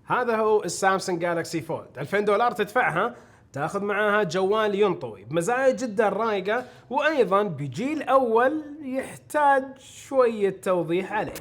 هذا هو السامسونج جالكسي فولد. $2000 تدفعها تاخذ معاها جوال ينطوي بمزايا جدا رايقة، وايضا بجيل اول يحتاج شوية توضيح عليه.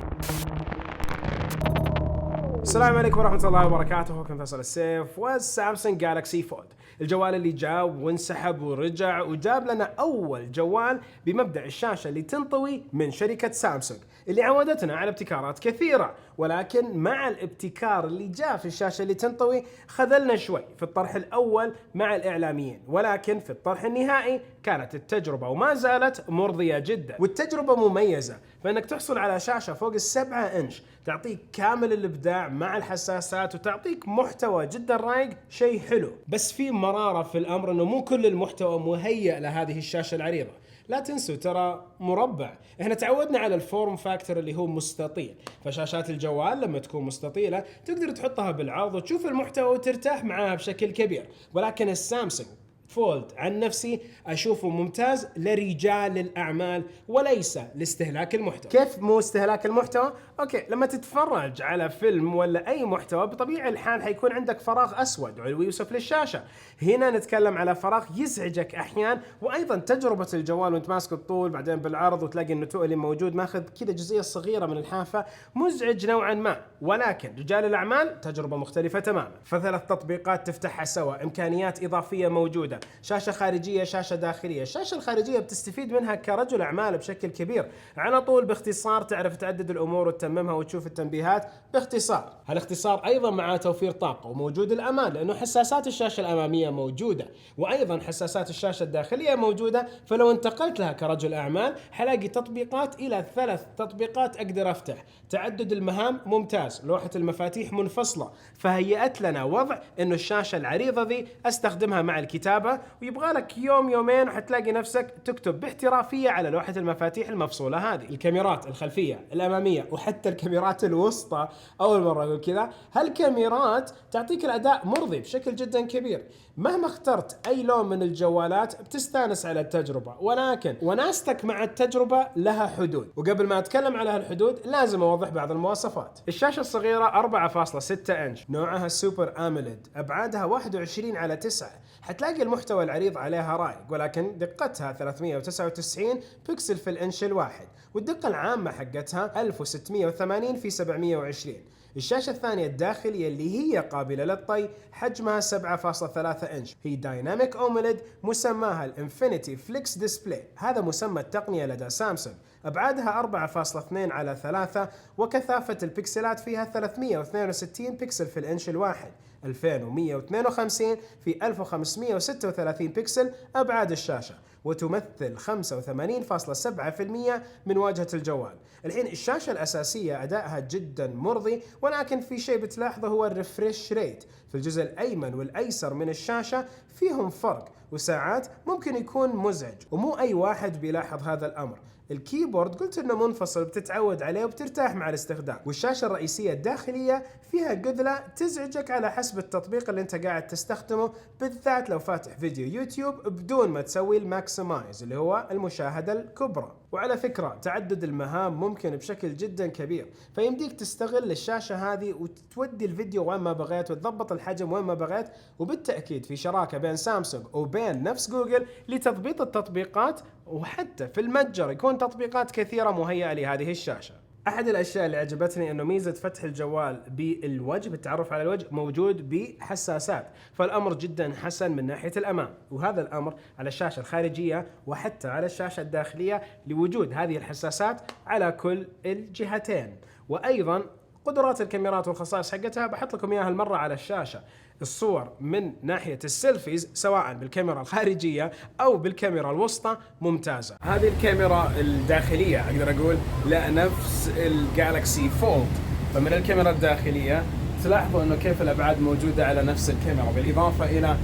السلام عليكم ورحمة الله وبركاته، أخوكم فيصل السيف والسامسونج جالكسي فولد، الجوال اللي جاب وانسحب ورجع وجاب لنا أول جوال بمبدأ الشاشة اللي تنطوي من شركة سامسونج اللي عودتنا على ابتكارات كثيرة، ولكن مع الابتكار اللي جاء في الشاشة اللي تنطوي خذلنا شوي في الطرح الأول مع الإعلاميين، ولكن في الطرح النهائي كانت التجربة وما زالت مرضية جدا، والتجربة مميزة فإنك تحصل على شاشة فوق 7 إنش تعطيك كامل الإبداع مع الحساسات وتعطيك محتوى جدا رايق، شيء حلو. بس في مرارة في الأمر إنه مو كل المحتوى مهيأ لهذه الشاشة العريضة. لا تنسوا ترى مربع، احنا تعودنا على الفورم فاكتور اللي هو مستطيل، فشاشات الجوال لما تكون مستطيلة تقدر تحطها بالعرض وتشوف المحتوى وترتاح معاها بشكل كبير، ولكن السامسونج فولد عن نفسي أشوفه ممتاز لرجال الأعمال وليس لاستهلاك المحتوى. كيف مو استهلاك المحتوى؟ أوكي، لما تتفرج على فيلم ولا أي محتوى بطبيعة الحال حيكون عندك فراغ أسود علوي يوسف للشاشة. هنا نتكلم على فراغ يزعجك أحيان، وأيضا تجربة الجوال وأنت ماسك الطول بعدين بالعرض وتلاقي النتوء اللي موجود ماخذ كذا جزئية صغيرة من الحافة مزعج نوعا ما، ولكن رجال الأعمال تجربة مختلفة تماما. فثلاث تطبيقات تفتحها سوا، إمكانيات إضافية موجودة، شاشة خارجية، شاشة داخلية. الشاشة الخارجية بتستفيد منها كرجل أعمال بشكل كبير، على طول باختصار تعرف تعدد الأمور وتتممها وتشوف التنبيهات باختصار. هالاختصار أيضا مع توفير طاقة وموجود الأمان، لأنه حساسات الشاشة الأمامية موجودة وأيضا حساسات الشاشة الداخلية موجودة، فلو انتقلت لها كرجل أعمال حلاقي تطبيقات إلى 3 تطبيقات أقدر أفتح. تعدد المهام ممتاز، لوحة المفاتيح منفصلة، فهيأت لنا وضع إنه الشاشة العريضة ذي أستخدمها مع الكتابة، ويبغى لك يوم يومين وحتلاقي نفسك تكتب باحترافية على لوحة المفاتيح المفصولة هذه. الكاميرات الخلفية الأمامية وحتى الكاميرات الوسطى، أول مرة أقول كذا، هالكاميرات تعطيك الأداء مرضي بشكل جدا كبير. مهما اخترت أي لون من الجوالات بتستانس على التجربة، ولكن وناستك مع التجربة لها حدود، وقبل ما أتكلم على هالحدود لازم أوضح بعض المواصفات. الشاشة الصغيرة 4.6 إنش، نوعها سوبر آموليد، أبعادها 21:9. حتلاقي المحتوى العريض عليها رايق، ولكن دقتها 399 بكسل في الإنش الواحد، والدقة العامة حقتها 1680 في 720. الشاشة الثانية الداخلية اللي هي قابلة للطي حجمها 7.3 إنش، هي دايناميك أوموليد، مسماها الانفينيتي فليكس ديسبلاي، هذا مسمى التقنية لدى سامسونج. أبعادها 4.2/3، وكثافة البكسلات فيها 362 بكسل في الإنش الواحد، 2152 في 1536 بكسل أبعاد الشاشة، وتمثل 85.7% من واجهة الجوال. الحين الشاشة الأساسية أدائها جدا مرضي، ولكن في شيء بتلاحظه هو الريفريش ريت في الجزء الأيمن والأيسر من الشاشة فيهم فرق، وساعات ممكن يكون مزعج، ومو أي واحد بيلاحظ هذا الأمر. الكيبورد قلت انه منفصل بتتعود عليه وبترتاح مع الاستخدام، والشاشة الرئيسية الداخلية فيها قذلة تزعجك على حسب التطبيق اللي انت قاعد تستخدمه، بالذات لو فاتح فيديو يوتيوب بدون ما تسوي الماكسمايز اللي هو المشاهدة الكبرى. وعلى فكرة تعدد المهام ممكن بشكل جدا كبير، فيمديك تستغل الشاشة هذه وتودي الفيديو وين ما بغيت وتضبط الحجم وين ما بغيت، وبالتأكيد في شراكة بين سامسونج وبين نفس جوجل لتضبيط التطبيقات، وحتى في المتجر يكون تطبيقات كثيرة مهيئة لهذه الشاشة. أحد الأشياء اللي عجبتني إنه ميزة فتح الجوال بالوجه، بالتعرف على الوجه، موجود بحساسات، فالأمر جدا حسن من ناحية الأمام، وهذا الأمر على الشاشة الخارجية وحتى على الشاشة الداخلية لوجود هذه الحساسات على كل الجهتين. وأيضا قدرات الكاميرات والخصائص حقتها بحط لكم إياها المرة على الشاشة. الصور من ناحية السيلفيز سواء بالكاميرا الخارجية أو بالكاميرا الوسطى ممتازة. هذه الكاميرا الداخلية أقدر أقول لنفس الجالكسي فولد، فمن الكاميرا الداخلية تلاحظوا أنه كيف الأبعاد موجودة على نفس الكاميرا، بالإضافة إلى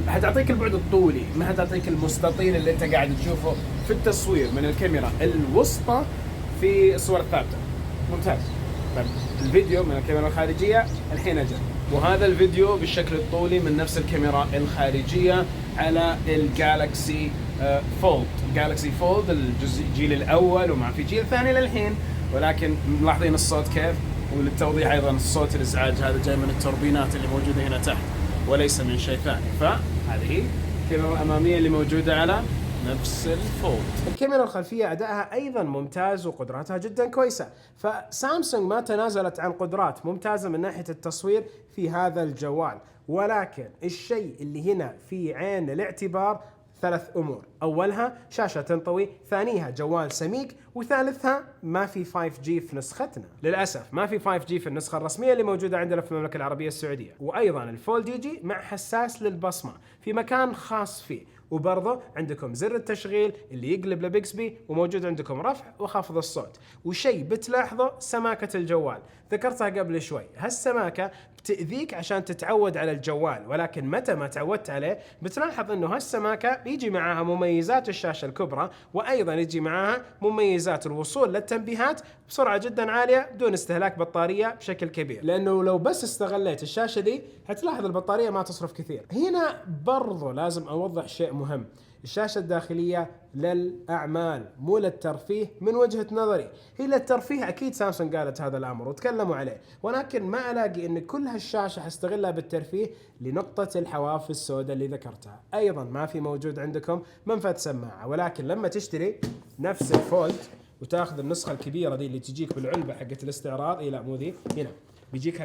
هتعطيك البعد الطولي، ما هتعطيك المستطيل اللي أنت قاعد تشوفه في التصوير من الكاميرا الوسطى في الصور الثابتة. ممتاز. الفيديو من الكاميرا الخارجية الحين أجل، وهذا الفيديو بالشكل الطولي من نفس الكاميرا الخارجية على الجالكسي فولد. الجالكسي فولد الجيل الأول، وما في جيل ثاني للحين، ولكن ملاحظين الصوت كيف، وللتوضيح أيضا الصوت الإزعاج هذا جاي من التوربينات اللي موجودة هنا تحت وليس من شيء ثاني. فهذه الكاميرا الأمامية اللي موجودة على نفس الفولد. الكاميرا الخلفية أدائها أيضا ممتاز وقدراتها جدا كويسة، فسامسونج ما تنازلت عن قدرات ممتازة من ناحية التصوير في هذا الجوال. ولكن الشيء اللي هنا في عين الاعتبار 3 أمور: أولها شاشة تنطوي، ثانيها جوال سميك، وثالثها ما في 5G في نسختنا. للأسف ما في 5G في النسخة الرسمية اللي موجودة عندنا في المملكة العربية السعودية. وأيضا الفولد يجي مع حساس للبصمة في مكان خاص فيه، وبرضه عندكم زر التشغيل اللي يقلب لبيكسبي، وموجود عندكم رفع وخفض الصوت. وشيء بتلاحظه سماكة الجوال، ذكرتها قبل شوي، هالسماكة بتأذيك عشان تتعود على الجوال، ولكن متى ما تعودت عليه بتلاحظ انه هالسماكة بيجي معاها مميزات الشاشة الكبرى، وايضا يجي معاها مميزات الوصول للتنبيهات بسرعة جدا عالية بدون استهلاك بطارية بشكل كبير. لانه لو بس استغليت الشاشة دي هتلاحظ البطارية ما تصرف كثير. هنا برضو لازم اوضح شيء مهم: الشاشة الداخلية للأعمال مو للترفيه. من وجهة نظري هي للترفيه، أكيد سامسونج قالت هذا الأمر وتكلموا عليه، ولكن ما ألاقي أن كل هالشاشة حستغلها بالترفيه لنقطة الحواف السوداء اللي ذكرتها. أيضا ما في موجود عندكم منفذ سماعة، ولكن لما تشتري نفس الفولد وتاخذ النسخة الكبيرة دي اللي تجيك بالعلبة حقت الاستعراض، لا مو ذي، هنا بيجيك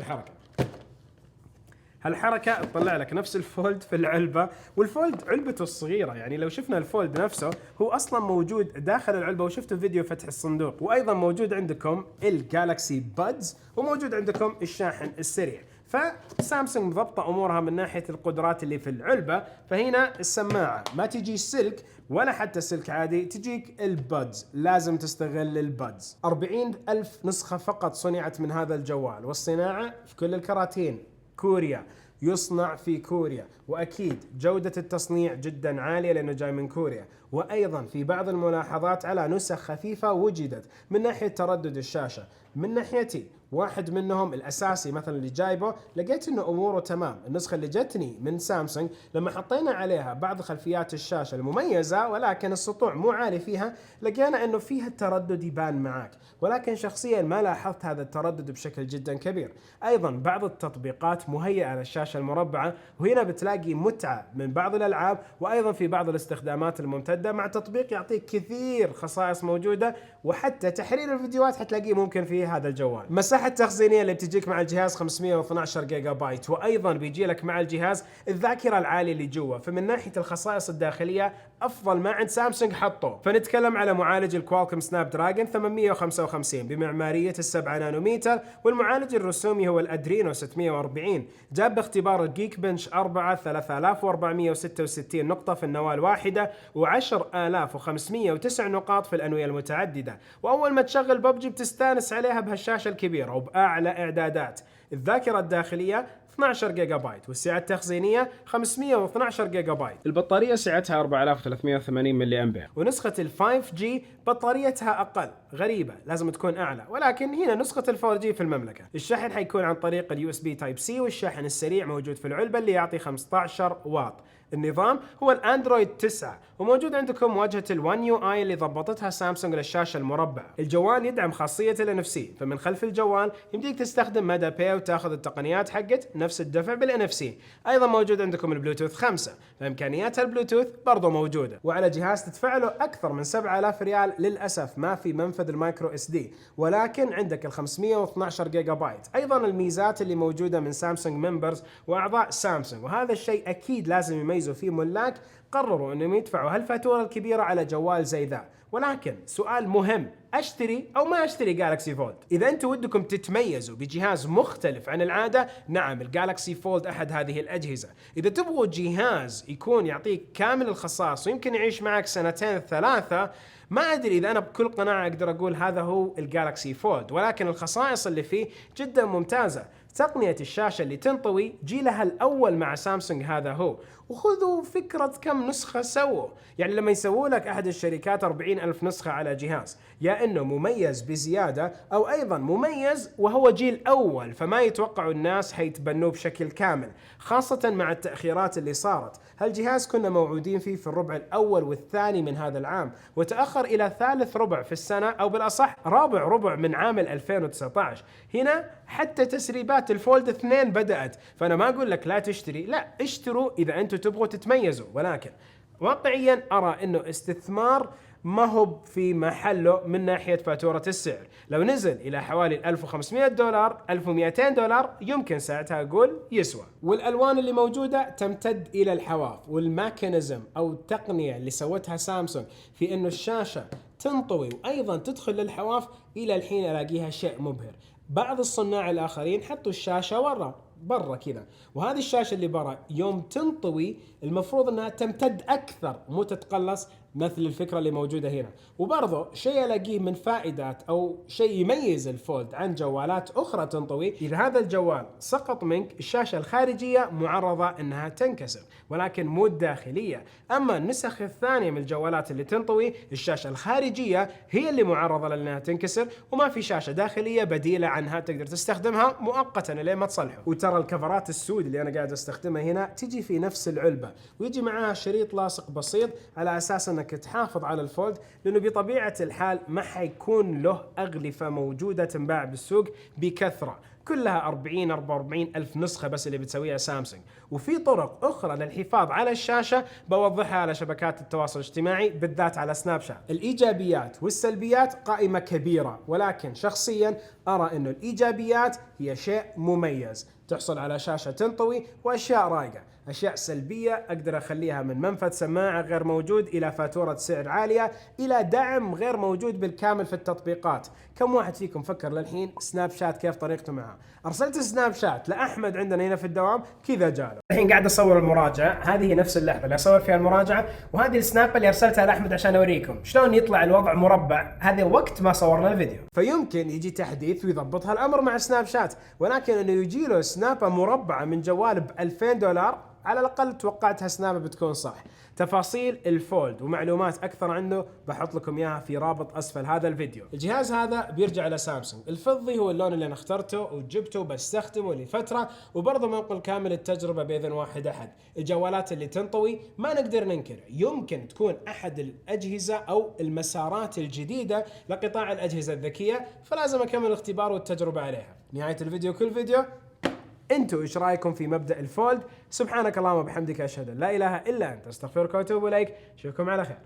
هالحركة تطلع لك نفس الفولد في العلبة، والفولد علبته الصغيرة، يعني لو شفنا الفولد نفسه هو أصلا موجود داخل العلبة، وشفتوا فيديو فتح الصندوق. وأيضا موجود عندكم الجالكسي بادز، وموجود عندكم الشاحن السريع. فسامسونج ضبطة أمورها من ناحية القدرات اللي في العلبة. فهنا السماعة ما تجي سلك ولا حتى سلك عادي، تجيك البادز، لازم تستغل البادز. 40,000 نسخة فقط صنعت من هذا الجوال، والصناعة في كل الكراتين كوريا، يصنع في كوريا، وأكيد جودة التصنيع جدا عالية لأنه جاي من كوريا. وأيضا في بعض الملاحظات على نسخ خفيفة وجدت من ناحية تردد الشاشة. من ناحيتي واحد منهم الأساسي مثلا اللي جايبه، لقيت إنه أموره تمام. النسخة اللي جتني من سامسونج لما حطينا عليها بعض خلفيات الشاشة المميزة ولكن السطوع مو عالي فيها، لقينا إنه فيها التردد يبان معاك، ولكن شخصيا ما لاحظت هذا التردد بشكل جدا كبير. أيضا بعض التطبيقات مهيئة للشاشة المربعة، وهنا بتلاقي متعة من بعض الألعاب، وأيضا في بعض الاستخدامات الممتدة مع تطبيق يعطيك كثير خصائص موجودة، وحتى تحرير الفيديوهات حتلاقيه ممكن في هذا الجوال. مساحة التخزينية اللي بتجيك مع الجهاز 512 جيجا بايت، وايضا بيجي لك مع الجهاز الذاكرة العالية اللي جوا. فمن ناحية الخصائص الداخلية افضل ما عند سامسونج حطوه. فنتكلم على معالج الكوالكوم سناب دراجون 855 بمعمارية ال7 نانومتر، والمعالج الرسومي هو الادرينو 640. جاب باختبار الجيك بنش 4 3466 نقطة في النواة الواحدة، و10509 نقاط في الأنوية المتعددة. وأول ما تشغل ببجي بتستانس عليها بهالشاشة الكبيرة وبأعلى إعدادات. الذاكرة الداخلية 12 جيجا بايت، والسعة التخزينية 512 جيجا بايت. البطارية سعتها 4380 ملي أمبير، ونسخة ال 5G بطاريتها أقل. غريبة، لازم تكون أعلى، ولكن هنا نسخة ال 4G في المملكة. الشحن حيكون عن طريق اليو اس بي تايب سي، والشاحن السريع موجود في العلبة اللي يعطي 15 واط. النظام هو الاندرويد 9، وموجود عندكم واجهة الون يو اي اللي ضبطتها سامسونج للشاشة المربعة. الجوال يدعم خاصية الNFC، فمن خلف الجوال يمديك تستخدم مدى باي وتاخذ التقنيات حقت نفس الدفع بالNFC. ايضا موجود عندكم البلوتوث 5، فامكانيات البلوتوث برضو موجودة، وعلى جهاز تدفع له اكثر من 7000 ريال. للاسف ما في منفذ المايكرو اس دي، ولكن عندك ال 512 جيجا بايت. ايضا الميزات اللي موجودة من سامسونج ممبرز واعضاء سامسونج، وهذا الشيء اكيد لازم يميزوا فيه ملاك قرروا انهم يدفعوا هالفاتورة الكبيرة على جوال زي ذا. ولكن سؤال مهم، اشتري او ما اشتري جالكسي فولد؟ اذا انتم ودكم تتميزوا بجهاز مختلف عن العادة، نعم الجالكسي فولد احد هذه الاجهزة. اذا تبغوا جهاز يكون يعطيك كامل الخصائص ويمكن يعيش معك 2-3، ما أدري إذا أنا بكل قناعة أقدر أقول هذا هو الجالكسي فولد، ولكن الخصائص اللي فيه جدا ممتازة. تقنية الشاشة اللي تنطوي جيلها الأول مع سامسونج هذا هو، وخذوا فكرة كم نسخة سووا. يعني لما يسووا لك أحد الشركات 40,000 نسخة على جهاز، يا إنه مميز بزيادة أو أيضا مميز وهو جيل أول، فما يتوقعوا الناس حيتبنوه بشكل كامل، خاصة مع التأخيرات اللي صارت. هالجهاز كنا موعودين فيه في الربع الأول والثاني من هذا العام، وتأخر إلى ثالث ربع في السنة، أو بالأصح رابع ربع من عام 2019. هنا حتى تسريبات الفولد 2 بدأت. فأنا ما أقول لك لا تشتري، لا اشتروا إذا أنتم تبغوا تتميزوا، ولكن واقعيا أرى أنه استثمار ما هو في محله من ناحية فاتورة السعر. لو نزل إلى حوالي $1500 $1200 يمكن ساعتها أقول يسوى. والألوان اللي موجودة تمتد إلى الحواف، والميكانيزم أو التقنية اللي سوتها سامسونج في أنه الشاشة تنطوي وأيضا تدخل للحواف إلى الحين ألاقيها شيء مبهر. بعض الصناع الآخرين حطوا الشاشة برا كذا، وهذه الشاشة اللي برا يوم تنطوي المفروض أنها تمتد أكثر مو تتقلص مثل الفكرة اللي موجودة هنا. وبرضه شيء ألاقيه من فائدات أو شيء يميز الفولد عن جوالات أخرى تنطوي، إذا هذا الجوال سقط منك الشاشة الخارجية معرضة أنها تنكسر ولكن مو الداخلية. أما النسخ الثانية من الجوالات اللي تنطوي الشاشة الخارجية هي اللي معرضة لأنها تنكسر، وما في شاشة داخلية بديلة عنها تقدر تستخدمها مؤقتا لين ما تصلحه. وترى الكفرات السود اللي أنا قاعد استخدمها هنا تجي في نفس العلبة، ويجي معها شريط لاصق بسيط على أساس أنك تحافظ على الفولد، لأنه بطبيعة الحال ما حيكون له أغلفة موجودة تنباع بالسوق بكثرة، كلها 44 ألف نسخة بس اللي بتسويها سامسونج. وفي طرق أخرى للحفاظ على الشاشة بوضحها على شبكات التواصل الاجتماعي بالذات على سناب شات. الإيجابيات والسلبيات قائمة كبيرة، ولكن شخصيا أرى أنه الإيجابيات هي شيء مميز، تحصل على شاشة تنطوي وأشياء رايقة. أشياء سلبية أقدر أخليها من منفذ سماعة غير موجود إلى فاتورة سعر عالية إلى دعم غير موجود بالكامل في التطبيقات. كم واحد فيكم فكر للحين سناب شات كيف طريقته معه؟ أرسلت سناب شات لأحمد عندنا هنا في الدوام كذا جاله. الحين قاعد أصور المراجعة، هذه نفس اللحظة اللي أصور فيها المراجعة، وهذه السناب اللي أرسلتها لأحمد عشان أوريكم شلون يطلع الوضع مربع. هذا وقت ما صورنا الفيديو، فيمكن يجي تحديث ويضبطها الأمر مع سناب شات، ولكن إنه يجي له سنابة مربعة من جوال $2000 على الأقل توقعتها سنابة بتكون صح. تفاصيل الفولد ومعلومات أكثر عنه بحط لكم إياها في رابط أسفل هذا الفيديو. الجهاز هذا بيرجع لسامسونج، الفضي هو اللون اللي أنا اخترته وجبته بستخدمه لفترة، وبرضه منقل كامل التجربة بإذن واحد أحد. الجوالات اللي تنطوي ما نقدر ننكر يمكن تكون أحد الأجهزة أو المسارات الجديدة لقطاع الأجهزة الذكية، فلازم أكمل الاختبار والتجربة عليها. نهاية الفيديو كل فيديو انتوا ايش رايكم في مبدأ الفولد؟ سبحانك اللهم وبحمدك اشهد ان لا اله الا انت استغفرك واتوب اليك. اشوفكم على خير.